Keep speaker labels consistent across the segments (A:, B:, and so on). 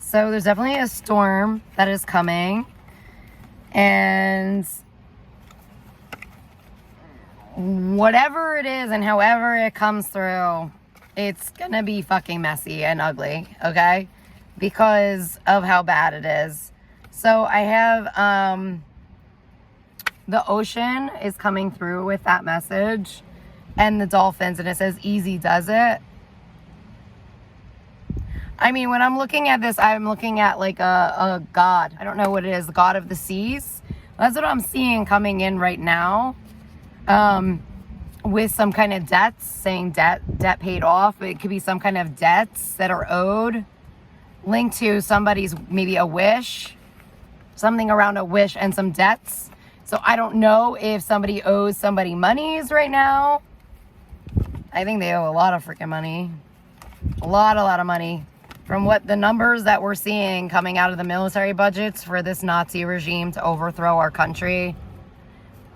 A: So there's definitely a storm that is coming. And whatever it is and however it comes through, it's gonna be fucking messy and ugly, okay? Because of how bad it is. So I have the ocean is coming through with that message, and the dolphins, and it says easy does it. I mean, when I'm looking at this, I'm looking at like a god. I don't know what it is, the god of the seas. That's what I'm seeing coming in right now. With some kind of debts, saying debt paid off. It could be some kind of debts that are owed, linked to somebody's, maybe a wish, something around a wish and some debts. So I don't know if somebody owes somebody monies right now. I think they owe a lot of freaking money. A lot of money. From what the numbers that we're seeing coming out of the military budgets for this Nazi regime to overthrow our country.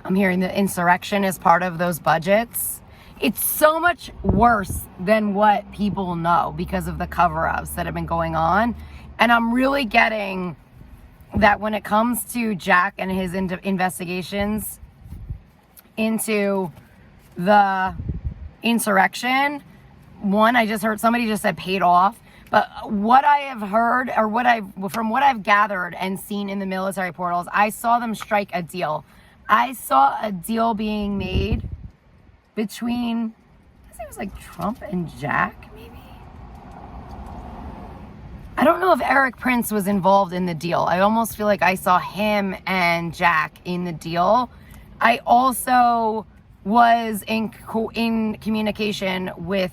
A: I'm hearing the insurrection is part of those budgets. It's so much worse than what people know because of the cover-ups that have been going on. And I'm really getting that when it comes to Jack and his investigations into the insurrection, one, I just heard somebody just said paid off. But what I have heard, or from what I've gathered and seen in the military portals, I saw them strike a deal. I saw a deal being made between, I think it was like Trump and Jack, maybe? I don't know if Eric Prince was involved in the deal. I almost feel like I saw him and Jack in the deal. I also was in communication with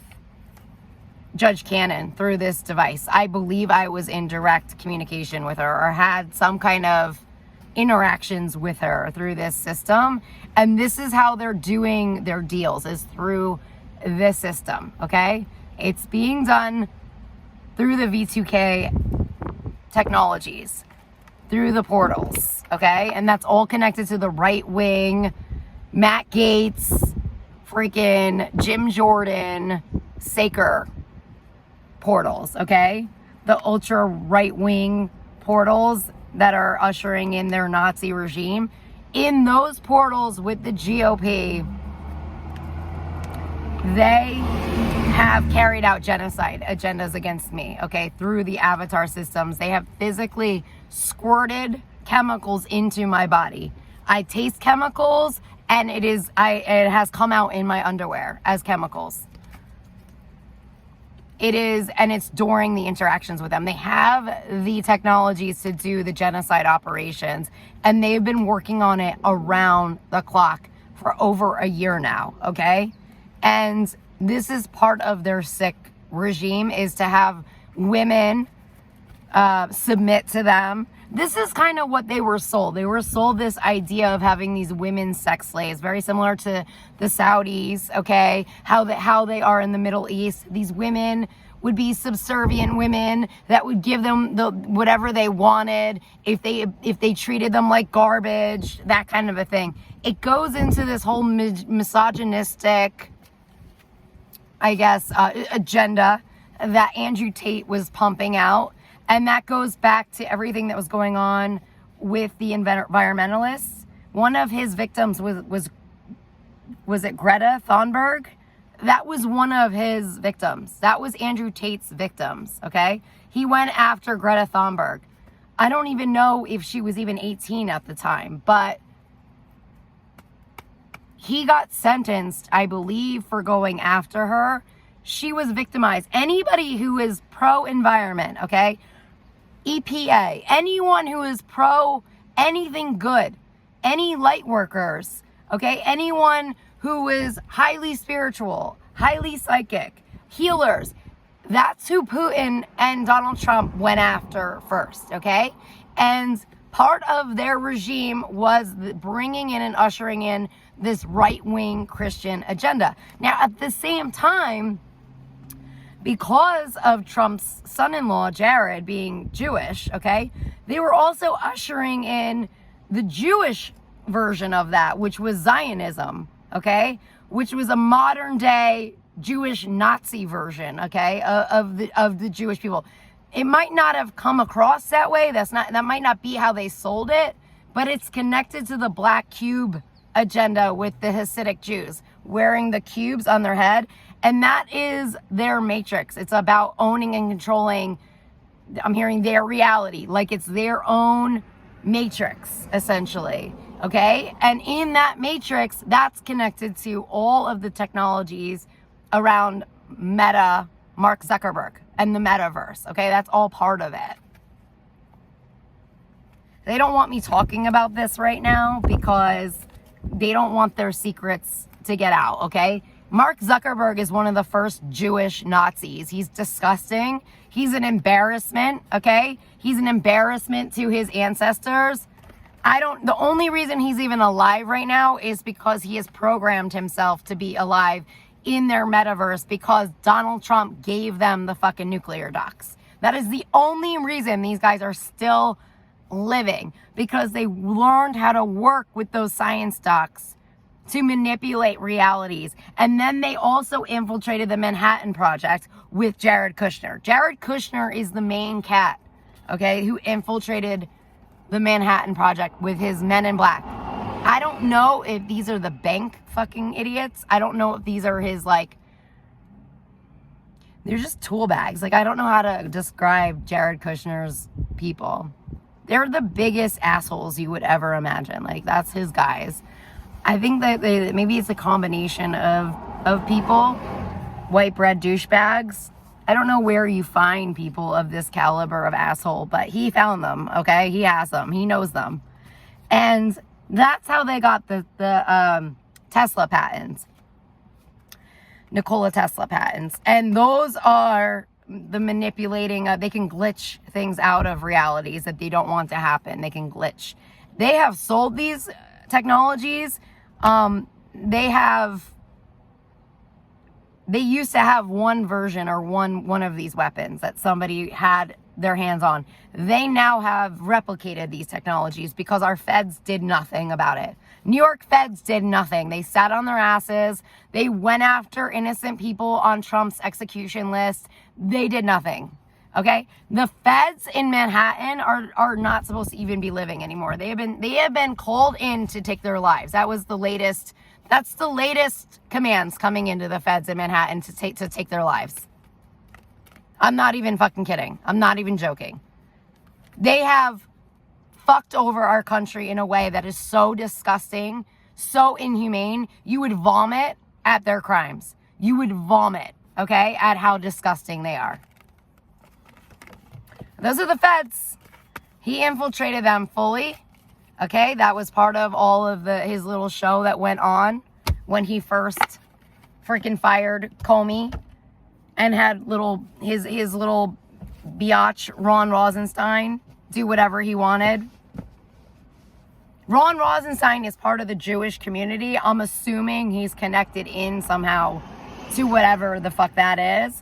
A: Judge Cannon through this device. I believe I was in direct communication with her or had some kind of interactions with her through this system. And this is how they're doing their deals, is through this system, okay? It's being done through the V2K technologies, through the portals, okay? And that's all connected to the right wing, Matt Gaetz, freaking Jim Jordan, Saker portals, okay? The ultra right-wing portals that are ushering in their Nazi regime. In those portals with the GOP, they have carried out genocide agendas against me, okay, through the avatar systems. They have physically squirted chemicals into my body. I taste chemicals, and it has come out in my underwear as chemicals. It's during the interactions with them. They have the technologies to do the genocide operations, and they've been working on it around the clock for over a year now, okay? And this is part of their sick regime, is to have women submit to them. This is kind of what they were sold. They were sold this idea of having these women sex slaves, very similar to the Saudis, okay? How they are in the Middle East. These women would be subservient women that would give them whatever they wanted if they treated them like garbage, that kind of a thing. It goes into this whole misogynistic, I guess, agenda that Andrew Tate was pumping out. And that goes back to everything that was going on with the environmentalists. One of his victims was it Greta Thunberg? That was one of his victims. That was Andrew Tate's victims, okay? He went after Greta Thunberg. I don't even know if she was even 18 at the time, but he got sentenced, I believe, for going after her. She was victimized. Anybody who is pro-environment, okay? EPA, anyone who is pro anything good, any light workers, okay? Anyone who is highly spiritual, highly psychic, healers, that's who Putin and Donald Trump went after first, okay? And part of their regime was bringing in and ushering in this right-wing Christian agenda. Now, at the same time, because of Trump's son-in-law, Jared, being Jewish, okay, they were also ushering in the Jewish version of that, which was Zionism, okay, which was a modern-day Jewish Nazi version, okay, of the Jewish people. it might not have come across that way. That might not be how they sold it, but it's connected to the Black Cube agenda with the Hasidic Jews wearing the cubes on their head. And that is their matrix. It's about owning and controlling, I'm hearing, their reality. Like it's their own matrix, essentially. Okay? And in that matrix, that's connected to all of the technologies around Meta, Mark Zuckerberg, and the metaverse. Okay? That's all part of it. They don't want me talking about this right now because they don't want their secrets to get out, okay? Mark Zuckerberg is one of the first Jewish Nazis. He's disgusting. He's an embarrassment, okay? He's an embarrassment to his ancestors. The only reason he's even alive right now is because he has programmed himself to be alive in their metaverse because Donald Trump gave them the fucking nuclear docs. That is the only reason these guys are still living, because they learned how to work with those science docs to manipulate realities. And then they also infiltrated the Manhattan Project with Jared Kushner. Jared Kushner is the main cat, okay, who infiltrated the Manhattan Project with his men in black. I don't know if these are the bank fucking idiots. I don't know if these are his, like, they're just tool bags. Like, I don't know how to describe Jared Kushner's people. They're the biggest assholes you would ever imagine. Like, that's his guys. I think that maybe it's a combination of people, white bread douchebags. I don't know where you find people of this caliber of asshole, but he found them, okay? He has them. He knows them. And that's how they got the Tesla patents. Nikola Tesla patents. And those are the manipulating, they can glitch things out of realities that they don't want to happen. They can glitch. They have sold these technologies. They used to have one version or one of these weapons that somebody had their hands on. They now have replicated these technologies because our feds did nothing about it. New York feds did nothing. They sat on their asses. They went after innocent people on Trump's execution list. They did nothing. Okay? The feds in Manhattan are not supposed to even be living anymore. They have been called in to take their lives. That's the latest commands coming into the feds in Manhattan to take their lives. I'm not even fucking kidding. I'm not even joking. They have fucked over our country in a way that is so disgusting, so inhumane. You would vomit at their crimes. You would vomit, okay, at how disgusting they are. Those are the feds. He infiltrated them fully. Okay, that was part of all of his little show that went on when he first freaking fired Comey and had his little biatch Ron Rosenstein do whatever he wanted. Ron Rosenstein is part of the Jewish community. I'm assuming he's connected in somehow to whatever the fuck that is.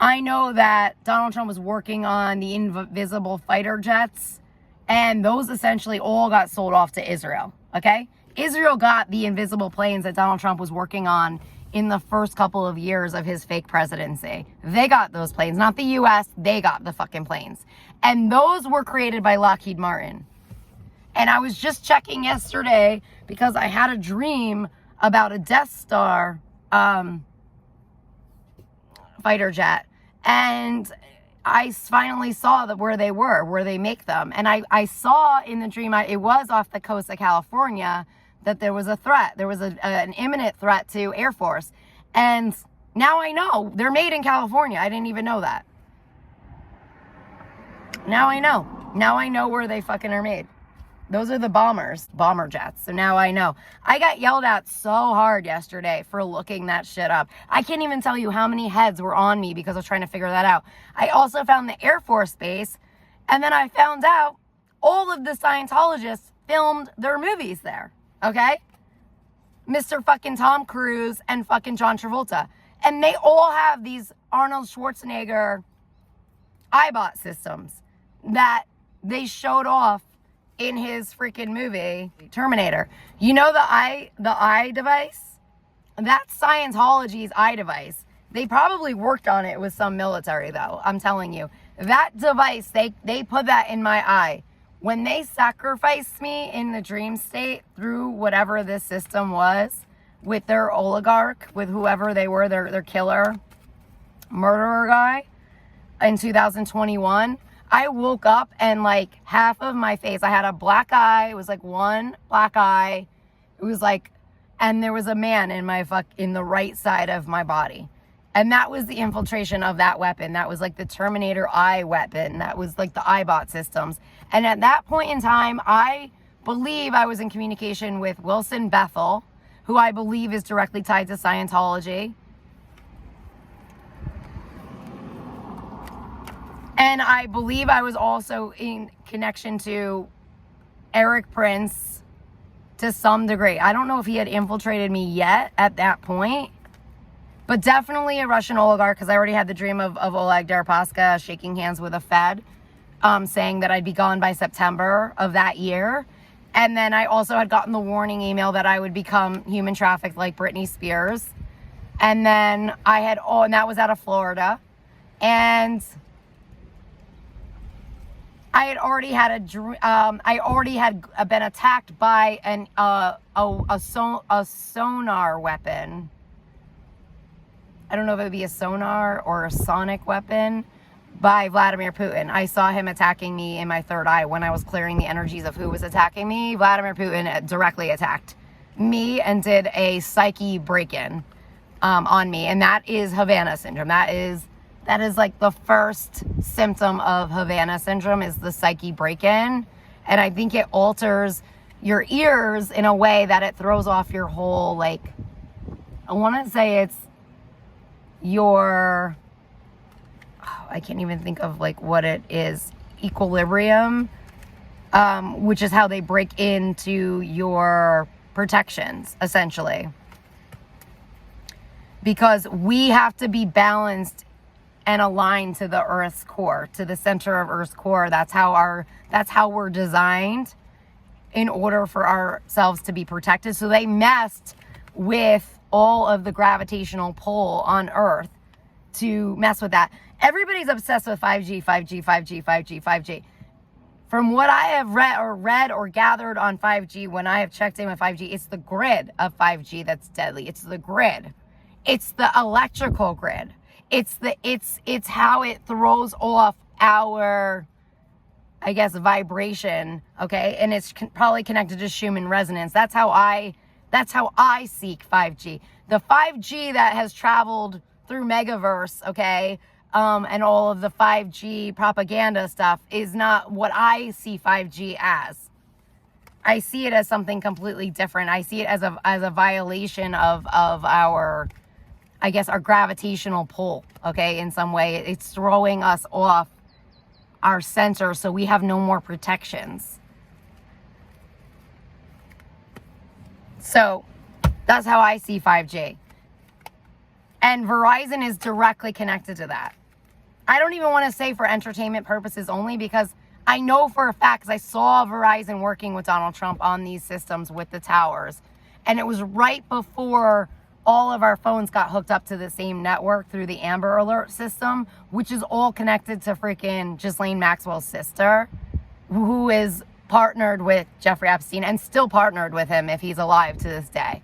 A: I know that Donald Trump was working on the invisible fighter jets, and those essentially all got sold off to Israel, okay? Israel got the invisible planes that Donald Trump was working on in the first couple of years of his fake presidency. They got those planes, not the U.S. They got the fucking planes. And those were created by Lockheed Martin. And I was just checking yesterday because I had a dream about a Death Star fighter jet. And I finally saw where they make them. And I saw in the dream, it was off the coast of California, that there was a threat. There was an imminent threat to Air Force. And now I know. They're made in California. I didn't even know that. Now I know. Now I know where they fucking are made. Those are the bomber jets. So now I know. I got yelled at so hard yesterday for looking that shit up. I can't even tell you how many heads were on me because I was trying to figure that out. I also found the Air Force Base, and then I found out all of the Scientologists filmed their movies there. Okay? Mr. fucking Tom Cruise and fucking John Travolta. And they all have these Arnold Schwarzenegger iBot systems that they showed off in his freaking movie, Terminator. You know the eye device? That's Scientology's eye device. They probably worked on it with some military, though. I'm telling you. That device, they put that in my eye. When they sacrificed me in the dream state through whatever this system was with their oligarch, with whoever they were, their killer, murderer guy in 2021, I woke up and like half of my face, I had a black eye. It was like one black eye. It was like, and there was a man in the right side of my body. And that was the infiltration of that weapon. That was like the Terminator eye weapon. That was like the iBot systems. And at that point in time, I believe I was in communication with Wilson Bethel, who I believe is directly tied to Scientology. And I believe I was also in connection to Eric Prince to some degree. I don't know if he had infiltrated me yet at that point, but definitely a Russian oligarch, because I already had the dream of Oleg Deripaska shaking hands with a Fed, saying that I'd be gone by September of that year. And then I also had gotten the warning email that I would become human trafficked like Britney Spears. And then and that was out of Florida. And I had already had been attacked by a sonar weapon. I don't know if it would be a sonar or a sonic weapon by Vladimir Putin. I saw him attacking me in my third eye when I was clearing the energies of who was attacking me. Vladimir Putin directly attacked me and did a psyche break-in on me. And that is Havana syndrome. That is like the first symptom of Havana syndrome, is the psyche break-in. And I think it alters your ears in a way that it throws off your whole, like, I want to say it's your, I can't even think of like what it is, equilibrium, which is how they break into your protections, essentially. Because we have to be balanced and aligned to the Earth's core, to the center of Earth's core. That's how we're designed in order for ourselves to be protected. So they messed with all of the gravitational pull on Earth to mess with that. Everybody's obsessed with 5G, 5G, 5G, 5G, 5G. From what I have read or gathered on 5G, when I have checked in with 5G, it's the grid of 5G that's deadly. It's the grid. It's the electrical grid. It's how it throws off our, I guess, vibration, okay? And it's probably connected to Schumann resonance. That's how I seek 5G. The 5G that has traveled through Megaverse, okay, and all of the 5G propaganda stuff is not what I see 5G as. I see it as something completely different. I see it as a violation of our, I guess, our gravitational pull, okay, in some way. It's throwing us off our center, so we have no more protections. So that's how I see 5G. And Verizon is directly connected to that. I don't even want to say for entertainment purposes only, because I know for a fact, because I saw Verizon working with Donald Trump on these systems with the towers. And it was right before all of our phones got hooked up to the same network through the Amber Alert system, which is all connected to freaking Ghislaine Maxwell's sister, who is partnered with Jeffrey Epstein and still partnered with him if he's alive to this day.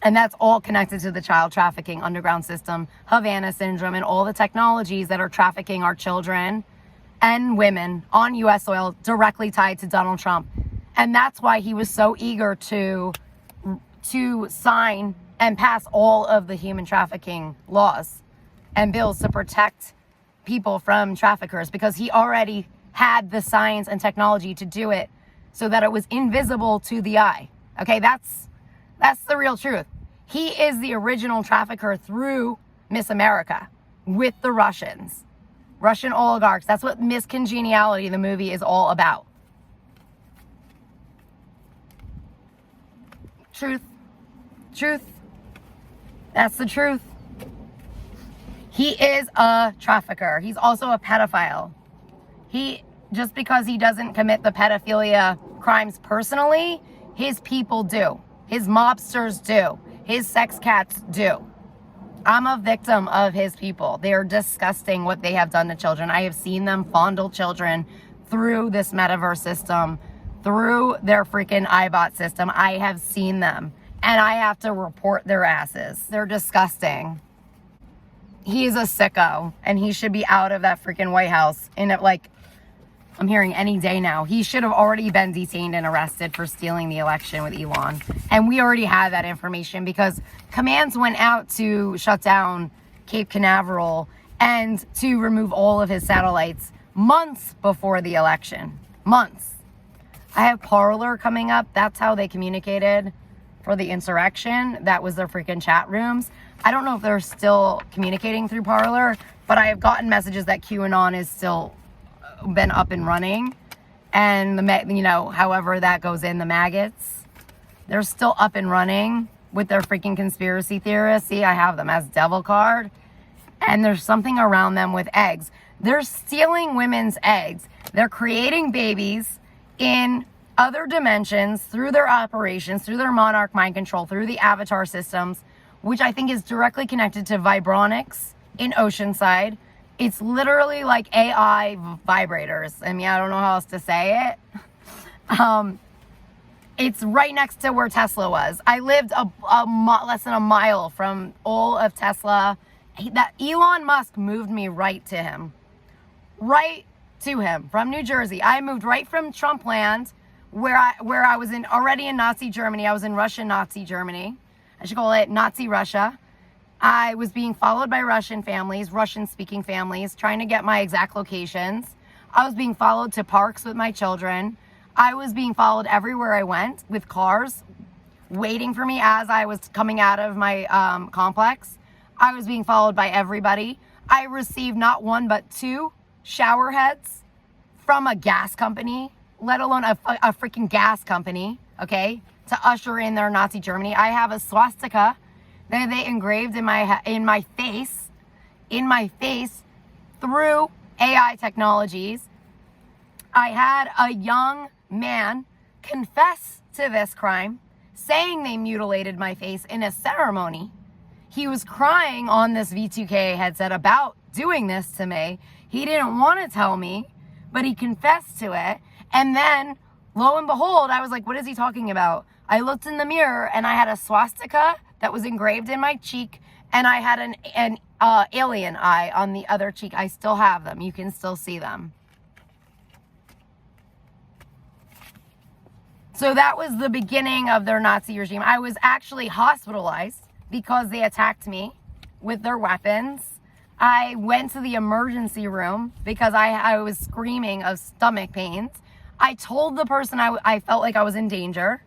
A: And that's all connected to the child trafficking underground system, Havana syndrome, and all the technologies that are trafficking our children and women on U.S. soil, directly tied to Donald Trump. And that's why he was so eager to sign and pass all of the human trafficking laws and bills to protect people from traffickers, because he already had the science and technology to do it so that it was invisible to the eye. Okay, that's the real truth. He is the original trafficker through Miss America with the Russians, Russian oligarchs. That's what Miss Congeniality, the movie, is all about. Truth. That's the truth. He is a trafficker. He's also a pedophile. Just because he doesn't commit the pedophilia crimes personally, his people do. His mobsters do. His sex cats do. I'm a victim of his people. They are disgusting what they have done to children. I have seen them fondle children through this metaverse system, through their freaking iBot system. I have seen them, and I have to report their asses. They're disgusting. He's a sicko, and he should be out of that freaking White House. And I'm hearing any day now. He should have already been detained and arrested for stealing the election with Elon. And we already had that information because commands went out to shut down Cape Canaveral and to remove all of his satellites months before the election. Months. I have Parler coming up. That's how they communicated for the insurrection. That was their freaking chat rooms. I don't know if they're still communicating through Parler, but I have gotten messages that QAnon is still been up and running, and however that goes in, the maggots, they're still up and running with their freaking conspiracy theorists. See, I have them as devil card, and there's something around them with eggs. They're stealing women's eggs. They're creating babies in other dimensions through their operations, through their monarch mind control, through the avatar systems, which I think is directly connected to Vibronics in Oceanside. It's literally like AI vibrators. I mean, I don't know how else to say it. It's right next to where Tesla was. I lived less than a mile from all of Tesla. That Elon Musk moved me right to him. Right to him from New Jersey. I moved right from Trump land, where I was already in Nazi Germany. I was in Russian Nazi Germany. I should call it Nazi Russia. I was being followed by Russian families, Russian-speaking families, trying to get my exact locations. I was being followed to parks with my children. I was being followed everywhere I went with cars waiting for me as I was coming out of my complex. I was being followed by everybody. I received not one but 2 shower heads from a gas company, let alone a freaking gas company, okay, to usher in their Nazi Germany. I have a swastika that they engraved in my face through AI technologies. I had a young man confess to this crime, saying they mutilated my face in a ceremony. He was crying on this V2K headset about doing this to me. He didn't want to tell me, but he confessed to it. And then, lo and behold, I was like, what is he talking about? I looked in the mirror and I had a swastika that was engraved in my cheek, and I had an alien eye on the other cheek. I still have them. You can still see them. So that was the beginning of their Nazi regime. I was actually hospitalized because they attacked me with their weapons. I went to the emergency room because I was screaming of stomach pains. I told the person I felt like I was in danger.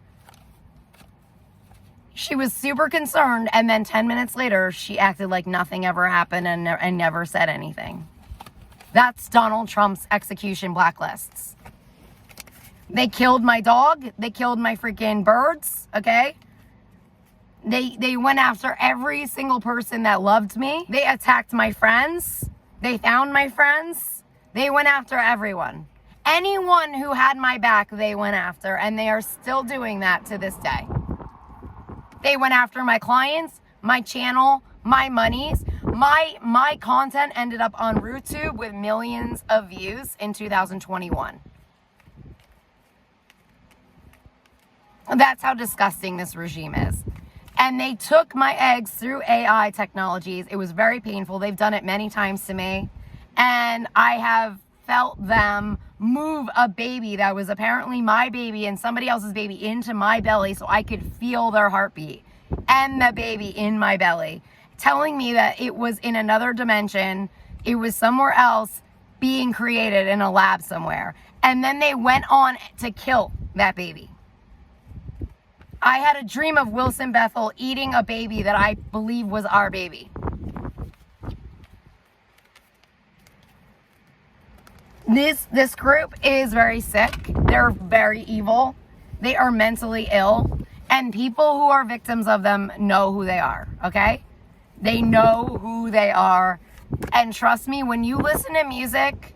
A: She was super concerned, and then 10 minutes later, she acted like nothing ever happened and never said anything. That's Donald Trump's execution blacklists. They killed my dog. They killed my freaking birds, okay? They went after every single person that loved me. They attacked my friends. They found my friends. They went after everyone. Anyone who had my back, they went after, and they are still doing that to this day. They went after my clients, my channel, my monies. My content ended up on RooTube with millions of views in 2021. That's how disgusting this regime is. And they took my eggs through AI technologies. It was very painful. They've done it many times to me. And I have felt them move a baby that was apparently my baby and somebody else's baby into my belly so I could feel their heartbeat and the baby in my belly, telling me that it was in another dimension. It was somewhere else being created in a lab somewhere. And then they went on to kill that baby. I had a dream of Wilson Bethel eating a baby that I believe was our baby. This group is very sick. They're very evil. They are mentally ill. And people who are victims of them know who they are, okay? They know who they are. And trust me, when you listen to music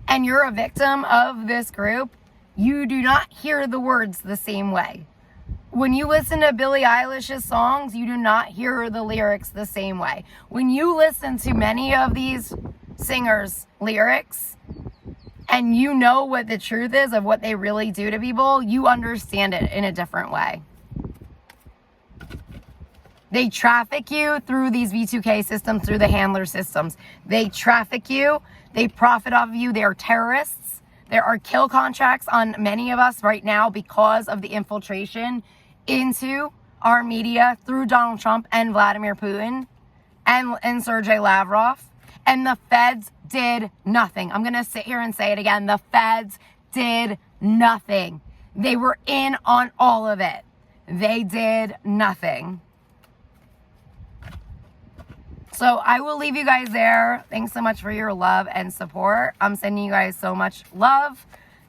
A: and you're a victim of this group, you do not hear the words the same way. When you listen to Billie Eilish's songs, you do not hear the lyrics the same way. When you listen to many of these singers' lyrics and you know what the truth is of what they really do to people, you understand it in a different way. They traffic you through these V2K systems, through the handler systems. They traffic you. They profit off of you. They are terrorists. There are kill contracts on many of us right now because of the infiltration into our media through Donald Trump and Vladimir Putin and Sergei Lavrov. And the feds did nothing. I'm going to sit here and say it again. The feds did nothing. They were in on all of it. They did nothing. So I will leave you guys there. Thanks so much for your love and support. I'm sending you guys so much love.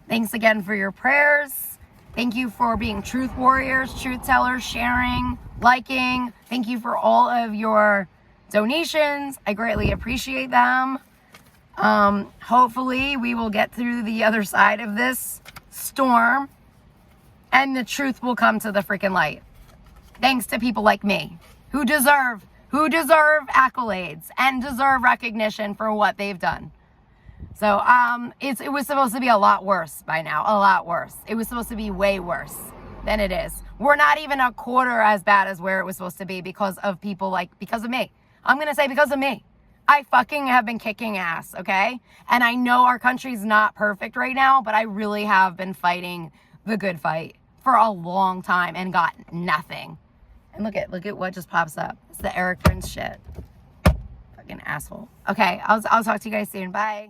A: Thanks again for your prayers. Thank you for being truth warriors, truth tellers, sharing, liking. Thank you for all of your donations. I greatly appreciate them. Hopefully we will get through the other side of this storm and the truth will come to the freaking light. Thanks to people like me who deserve accolades and deserve recognition for what they've done. So it was supposed to be a lot worse by now, a lot worse. It was supposed to be way worse than it is. We're not even a quarter as bad as where it was supposed to be because of people because of me. I'm going to say because of me. I fucking have been kicking ass, okay? And I know our country's not perfect right now, but I really have been fighting the good fight for a long time and got nothing. And look at what just pops up. It's the Eric Prince shit. Fucking asshole. Okay, I'll talk to you guys soon. Bye.